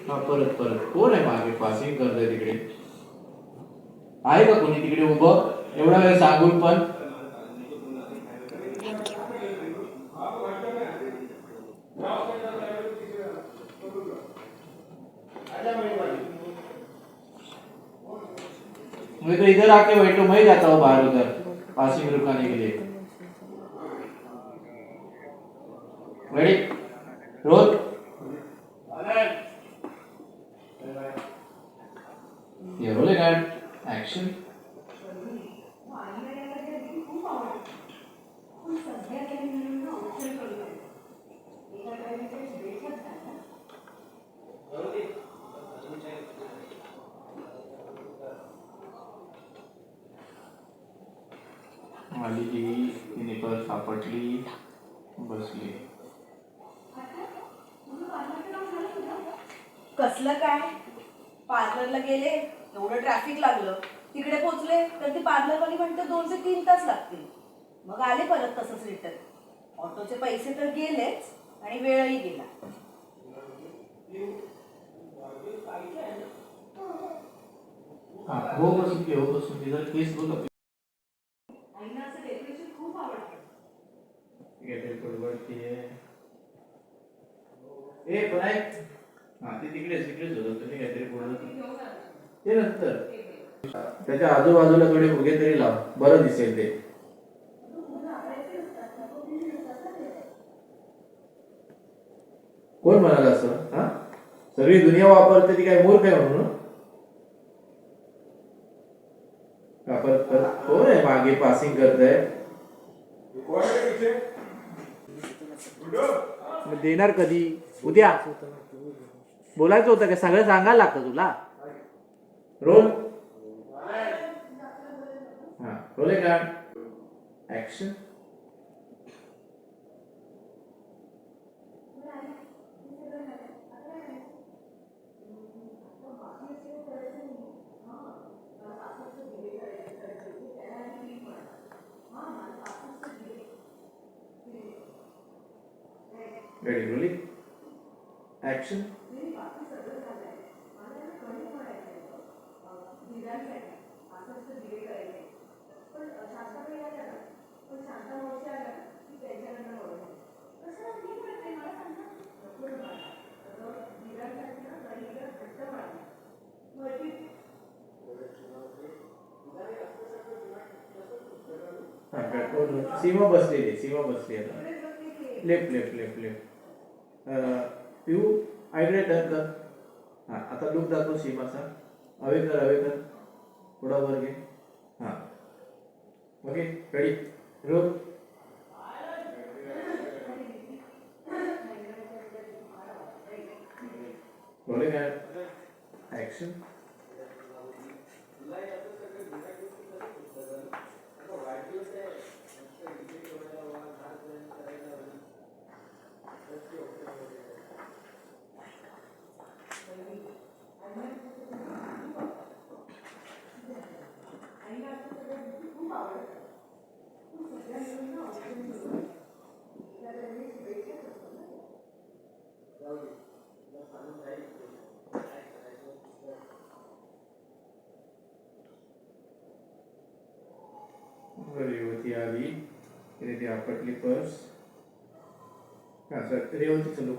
हा परत परत कोण आहे मागे पासिंग करतोय तिकडे? आहे का कोणी तिकडे उभं? एवढा वेळ सांगून पण मैं तो इधर आके बैठो, मैं जाता हूँ बाहर उधर पासिंग रुकाने के लिए। रेडी रोल ये रोलेगा एक्शन। आली ही तिने परत सापडली, बसली। कसलं काय? पार्लरला गेले, एवढं ट्रॅफिक लागलं, तिकडे पोहोचले तर ती पार्लरवाली म्हणते 2 ते 3 तास लागतील. मग आले परत तसंच रिटर्न. ऑटोचे पैसे तर गेलेच आणि वेळही गेला. हो बसून घे, हो बसून घे, जर केस बोल आईना असं डेकोरेशन खूप आवडतं. ए पण ऐक, हा ते तिकडेच होतं, तुम्ही काहीतरी बोलत ते नंतर त्याच्या आजूबाजूला थोडे फुगे तरी लाव, बरं दिसेल ते. कोण म्हणाल असं? हा सगळी दुनिया वापरते, ती काय मूर्ख आहे म्हणून? कोण आहे मागे पासिंग करतंय? देणार कधी? उद्या बोलायचं होतं का? सगळं सांगायला लागतं तुला? रोल हा रोले का action. Ready rolling action. Seema बसली आता लेफ्ट लेफ्ट लेफ्ट लेफ्ट पिऊ आईकडे टर्न कर। हा आता लुक दाखव सीमाचा, हवे कर थोडा वर घे। हा okay ready roll rolling action. युवती आली, तिने ती आपटली पर्स। हा सर रेवतीचं लुक